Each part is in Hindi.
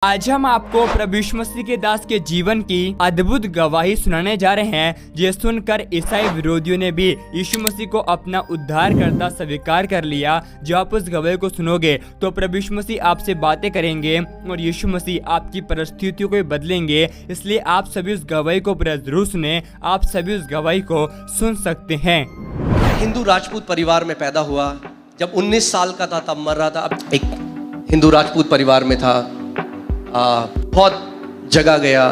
आज हम आपको प्रभु यीशु मसीह के दास के जीवन की अद्भुत गवाही सुनाने जा रहे हैं। ये सुनकर ईसाई विरोधियों ने भी यीशु मसीह को अपना उद्धारकर्ता स्वीकार कर लिया। जो आप उस गवाही को सुनोगे तो प्रभु यीशु मसीह आपसे बातें करेंगे और यीशु मसीह आपकी परिस्थितियों को बदलेंगे। इसलिए आप सभी उस गवाही को जरूर सुने। आप सभी उस गवाही को सुन सकते हैं। हिंदू राजपूत परिवार में पैदा हुआ। जब 19 साल का था तब मर रहा था। अब एक हिंदू राजपूत परिवार में था। बहुत जगह गया,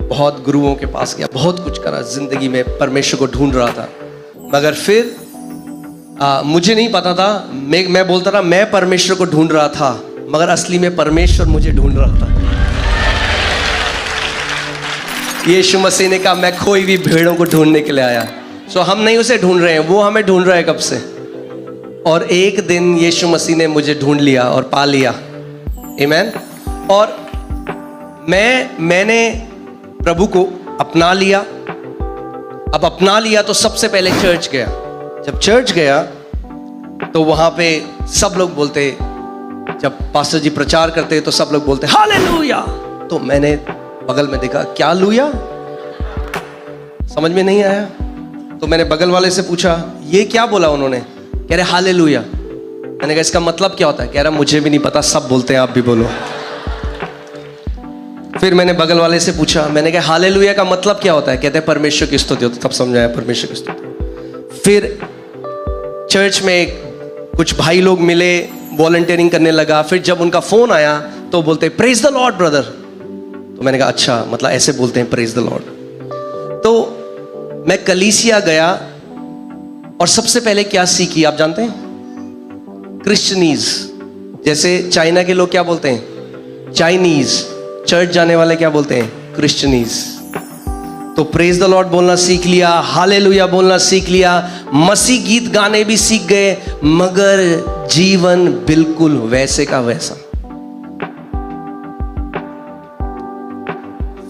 बहुत गुरुओं के पास गया, बहुत कुछ करा जिंदगी में, परमेश्वर को ढूंढ रहा था। मगर फिर मुझे नहीं पता था। मैं बोलता था मैं परमेश्वर को ढूंढ रहा था, मगर असली में परमेश्वर मुझे ढूंढ रहा था। यीशु मसीह ने कहा मैं खोई हुई भेड़ों को ढूंढने के लिए आया। सो हम नहीं उसे ढूंढ रहे हैं, वो हमें ढूंढ रहा है कब से। और एक दिन यीशु मसीह ने मुझे ढूंढ लिया और पा लिया। आमीन। और मैंने प्रभु को अपना लिया। अब अपना लिया तो सबसे पहले चर्च गया। जब चर्च गया तो वहां पे सब लोग बोलते, जब पास्टर जी प्रचार करते तो सब लोग बोलते हालेलुया। तो मैंने बगल में देखा, क्या लुया, समझ में नहीं आया। तो मैंने बगल वाले से पूछा ये क्या बोला उन्होंने। कह रहे हालेलुया। मैंने कहा इसका मतलब क्या होता है। कह रहा मुझे भी नहीं पता, सब बोलते हैं, आप भी बोलो। फिर मैंने बगल वाले से पूछा, मैंने कहा हालेलुया का मतलब क्या होता है। कहते हैं परमेश्वर की स्तुति होती है। तब समझाया परमेश्वर की स्तुति। फिर चर्च में कुछ भाई लोग मिले, वॉलंटियरिंग करने लगा। फिर जब उनका फोन आया तो बोलते प्रेज द लॉर्ड ब्रदर। तो मैंने कहा अच्छा, मतलब ऐसे बोलते हैं प्रेज द लॉर्ड। तो मैं कलीसिया गया और सबसे पहले क्या सीखी आप जानते हैं। क्रिश्चियनीज, जैसे चाइना के लोग क्या बोलते हैं चाइनीज, चर्च जाने वाले क्या बोलते हैं क्रिश्चियनीज। तो प्रेज द लॉर्ड बोलना सीख लिया, हालेलुया बोलना सीख लिया, मसीह गीत गाने भी सीख गए, मगर जीवन बिल्कुल वैसे का वैसा।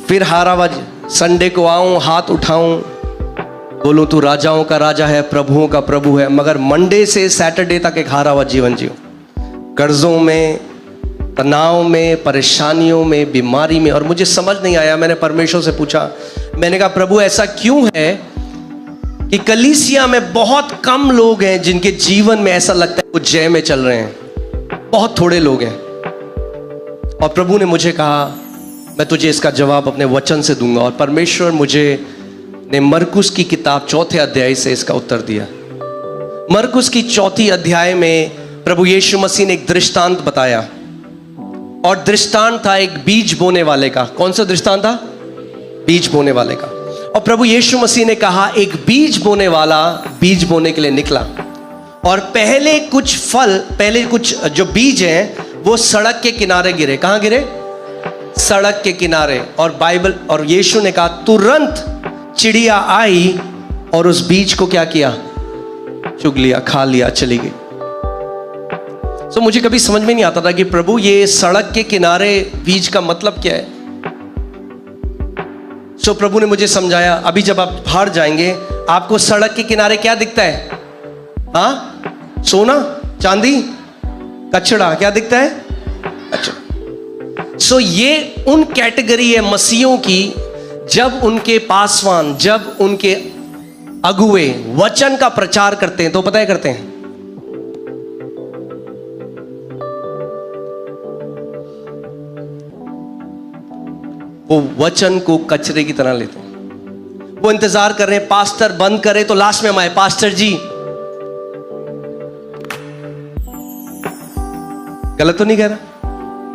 फिर हारावाज, संडे को आऊं, हाथ उठाऊं, बोलूं तू राजाओं का राजा है, प्रभुओं का प्रभु है, मगर मंडे से सैटरडे तक एक हारावाज जीवन जियो। कर्जों में, तनाव में, परेशानियों में, बीमारी में। और मुझे समझ नहीं आया। मैंने परमेश्वर से पूछा, मैंने कहा प्रभु ऐसा क्यों है कि कलीसिया में बहुत कम लोग हैं जिनके जीवन में ऐसा लगता है वो जय में चल रहे हैं, बहुत थोड़े लोग हैं। और प्रभु ने मुझे कहा मैं तुझे इसका जवाब अपने वचन से दूंगा। और परमेश्वर मुझे ने मरकुस की किताब 4 अध्याय से इसका उत्तर दिया। मरकुस की 4 अध्याय में प्रभु यीशु मसीह ने एक दृष्टांत बताया। और दृष्टांत था एक बीज बोने वाले का। कौन सा दृष्टांत था। बीज बोने वाले का। और प्रभु यीशु मसीह ने कहा एक बीज बोने वाला बीज बोने के लिए निकला। और पहले कुछ जो बीज हैं वो सड़क के किनारे गिरे। कहां गिरे। सड़क के किनारे। और यीशु ने कहा तुरंत चिड़िया आई और उस बीज को क्या किया, चुग लिया, खा लिया, चली गई। तो मुझे कभी समझ में नहीं आता था कि प्रभु ये सड़क के किनारे बीज का मतलब क्या है। सो प्रभु ने मुझे समझाया, अभी जब आप बाहर जाएंगे आपको सड़क के किनारे क्या दिखता है। हाँ, सोना, चांदी, कचड़ा, क्या दिखता है। अच्छा, सो ये उन कैटेगरी है मसीहों की, जब उनके पासवान, जब उनके अगुए वचन का प्रचार करते हैं तो पता है करते हैं, वो वचन को कचरे की तरह लेते हैं। वो इंतजार कर रहे हैं पास्टर बंद करे तो लास्ट में हम आए, पास्टर जी। गलत तो नहीं कह रहा।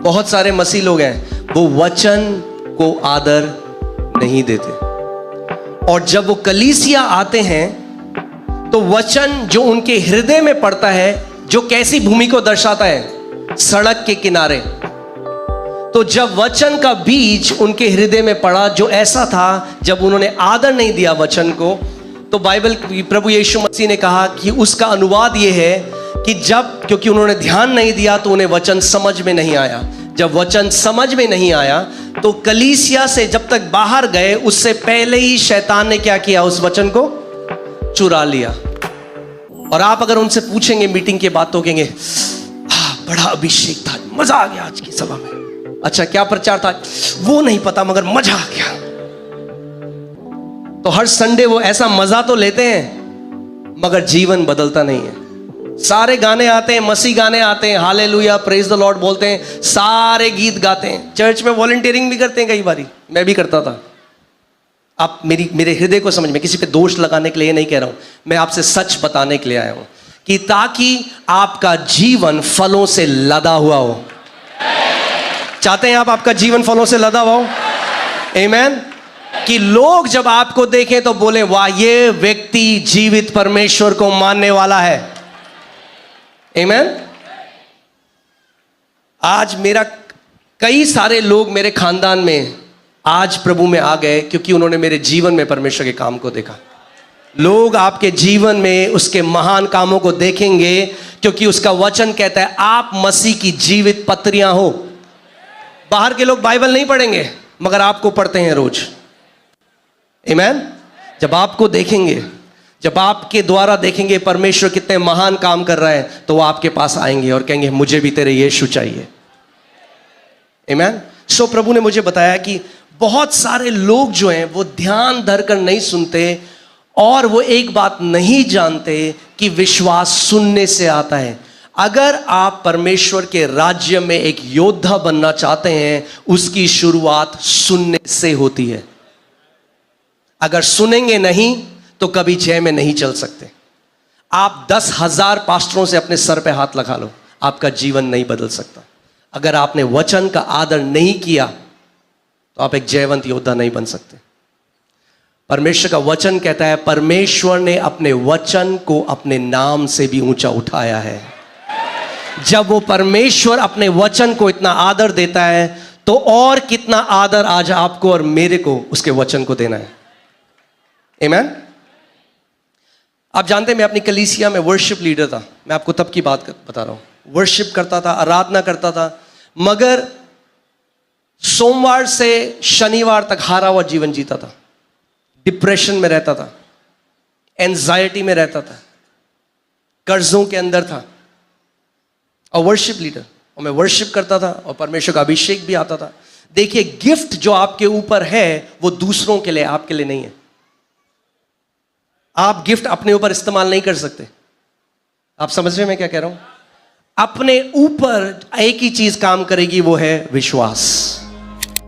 बहुत सारे मसीह लोग हैं वो वचन को आदर नहीं देते। और जब वो कलीसिया आते हैं तो वचन जो उनके हृदय में पड़ता है, जो कैसी भूमि को दर्शाता है, सड़क के किनारे। तो जब वचन का बीज उनके हृदय में पड़ा जो ऐसा था, जब उन्होंने आदर नहीं दिया वचन को, तो बाइबल प्रभु यीशु मसीह ने कहा कि उसका अनुवाद यह है कि क्योंकि उन्होंने ध्यान नहीं दिया तो उन्हें वचन समझ में नहीं आया। जब वचन समझ में नहीं आया तो कलीसिया से जब तक बाहर गए उससे पहले ही शैतान ने क्या किया, उस वचन को चुरा लिया। और आप अगर उनसे पूछेंगे मीटिंग के बाद तो कहेंगे बड़ा अभिषेक था, मजा आ गया आज की सभा में। अच्छा क्या प्रचार था वो नहीं पता, मगर मजा आ गया। तो हर संडे वो ऐसा मजा तो लेते हैं, मगर जीवन बदलता नहीं है। सारे गाने आते हैं, मसीह गाने आते हैं, हालेलुया प्रेज द लॉर्ड बोलते हैं, सारे गीत गाते हैं, चर्च में वॉलंटियरिंग भी करते हैं, कई बारी मैं भी करता था। आप मेरे हृदय को समझ में, किसी पे दोष लगाने के लिए नहीं कह रहा हूं, मैं आपसे सच बताने के लिए आया हूं कि ताकि आपका जीवन फलों से लदा हुआ हो। चाहते हैं आप आपका जीवन फलों से लदा हुआ हो? आमीन। कि लोग जब आपको देखें तो बोले वाह ये व्यक्ति जीवित परमेश्वर को मानने वाला है। आमीन। आज मेरा कई सारे लोग मेरे खानदान में आज प्रभु में आ गए क्योंकि उन्होंने मेरे जीवन में परमेश्वर के काम को देखा। लोग आपके जीवन में उसके महान कामों को देखेंगे क्योंकि उसका वचन कहता है आप मसीह की जीवित पत्रियां हो। बाहर के लोग बाइबल नहीं पढ़ेंगे मगर आपको पढ़ते हैं रोज। आमीन। जब आपको देखेंगे, जब आपके द्वारा देखेंगे परमेश्वर कितने महान काम कर रहा है, तो वो आपके पास आएंगे और कहेंगे मुझे भी तेरे यीशु चाहिए। आमीन। सो प्रभु ने मुझे बताया कि बहुत सारे लोग जो हैं वो ध्यान धरकर नहीं सुनते और वो एक बात नहीं जानते कि विश्वास सुनने से आता है। अगर आप परमेश्वर के राज्य में एक योद्धा बनना चाहते हैं, उसकी शुरुआत सुनने से होती है। अगर सुनेंगे नहीं तो कभी जय में नहीं चल सकते। आप 10,000 पास्टरों से अपने सर पे हाथ लगा लो, आपका जीवन नहीं बदल सकता। अगर आपने वचन का आदर नहीं किया तो आप एक जयवंत योद्धा नहीं बन सकते। परमेश्वर का वचन कहता है परमेश्वर ने अपने वचन को अपने नाम से भी ऊंचा उठाया है। जब वो परमेश्वर अपने वचन को इतना आदर देता है तो और कितना आदर आज आपको और मेरे को उसके वचन को देना है। आमीन। आप जानते हैं मैं अपनी कलीसिया में वर्शिप लीडर था। मैं आपको तब की बात बता रहा हूं। वर्शिप करता था, आराधना करता था, मगर सोमवार से शनिवार तक हारा हुआ जीवन जीता था। डिप्रेशन में रहता था, एंजाइटी में रहता था, कर्जों के अंदर था। और वर्शिप लीडर, और मैं वर्शिप करता था और परमेश्वर का अभिषेक भी आता था। देखिए गिफ्ट जो आपके ऊपर है वो दूसरों के लिए, आपके लिए नहीं है। आप गिफ्ट अपने ऊपर इस्तेमाल नहीं कर सकते। आप समझ रहे हैं मैं क्या कह रहा हूं? अपने ऊपर एक ही चीज काम करेगी, वो है विश्वास।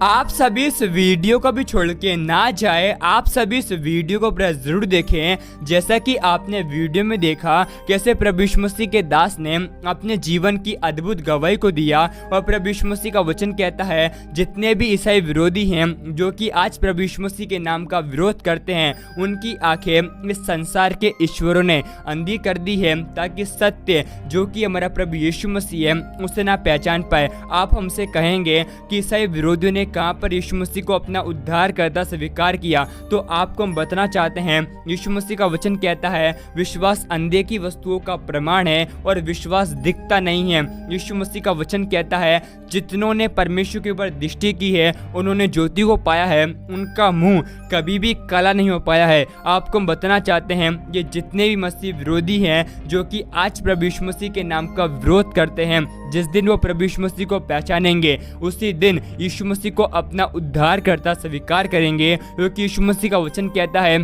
आप सभी इस वीडियो को भी छोड़ के ना जाए, आप सभी इस वीडियो को पूरा जरूर देखें। जैसा कि आपने वीडियो में देखा कैसे प्रभु यीशु मसीह के दास ने अपने जीवन की अद्भुत गवाही को दिया। और प्रभु यीशु मसीह का वचन कहता है जितने भी ईसाई विरोधी हैं जो कि आज प्रभु यीशु मसीह के नाम का विरोध करते हैं, उनकी आंखें इस संसार के ईश्वरों ने अंधी कर दी है ताकि सत्य जो कि हमारा प्रभु यीशु मसीह है उसे ना पहचान पाए। आप हमसे कहेंगे कि ईसाई विरोधियों ने कहां पर यीशु मसीह को अपना उद्धार करता स्वीकार किया, तो आपको हम बताना चाहते हैं यीशु मसीह का वचन कहता है विश्वास अंधे की वस्तुओं का प्रमाण है और विश्वास दिखता नहीं है। यीशु मसीह का वचन कहता है जितनों ने परमेश्वर के ऊपर दृष्टि की है उन्होंने ज्योति को पाया है, उनका मुंह कभी भी काला नहीं हो पाया है। आपको हम बताना चाहते हैं ये जितने भी मसीह विरोधी हैं जो कि आज प्रभु यीशु मसीह के नाम का विरोध करते हैं, जिस दिन वो प्रभु यीशु मसीह को पहचानेंगे उसी दिन यीशु मसीह को अपना उद्धार करता स्वीकार करेंगे। क्योंकि यीशु मसीह का वचन कहता है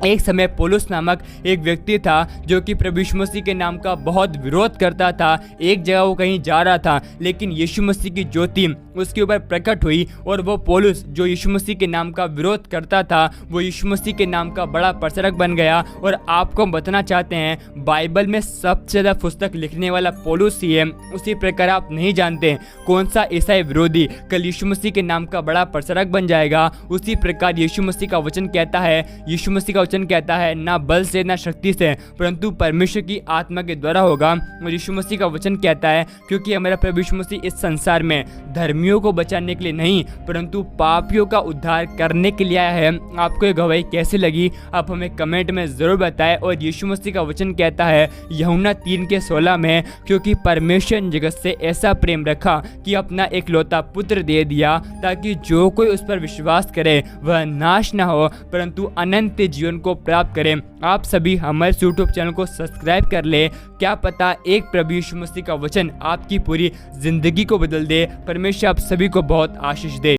एक समय पौलुस नामक एक व्यक्ति था जो कि प्रभु यीशु मसीह के नाम का बहुत विरोध करता था। एक जगह वो कहीं जा रहा था लेकिन यीशु मसीह की ज्योति उसके ऊपर प्रकट हुई और वो पौलुस जो यीशु मसीह के नाम का विरोध करता था वो यीशु मसीह के नाम का बड़ा प्रचारक बन गया। और आपको हम बताना चाहते हैं बाइबल में सबसे ज़्यादा पुस्तक लिखने वाला पौलुस ही है। उसी प्रकार आप नहीं जानते कौन सा ईसाई विरोधी कल यीशु मसीह के नाम का बड़ा प्रचारक बन जाएगा। उसी प्रकार यीशु मसीह का वचन कहता है, यीशु मसीह का वचन कहता है ना बल से ना शक्ति से परंतु परमेश्वर की आत्मा के द्वारा होगा। और यीशु मसीह का वचन कहता है क्योंकि हमारा प्रभु यीशु मसीह इस संसार में धर्मियों को बचाने के लिए नहीं परंतु पापियों का उद्धार करने के लिए आया है। आपको ये गवाही कैसी लगी आप हमें कमेंट में जरूर बताएं। और यीशु मसीह का वचन कहता है यूहन्ना 3:16 में क्योंकि परमेश्वर ने जगत से ऐसा प्रेम रखा कि अपना एकलौता पुत्र दे दिया ताकि जो कोई उस पर विश्वास करे वह नाश ना हो परंतु अनंत जीवन वचन को प्राप्त करें। आप सभी हमारे यूट्यूब चैनल को सब्सक्राइब कर ले। क्या पता एक प्रभु यीशु मसीह का वचन आपकी पूरी जिंदगी को बदल दे। परमेश्वर आप सभी को बहुत आशीष दे।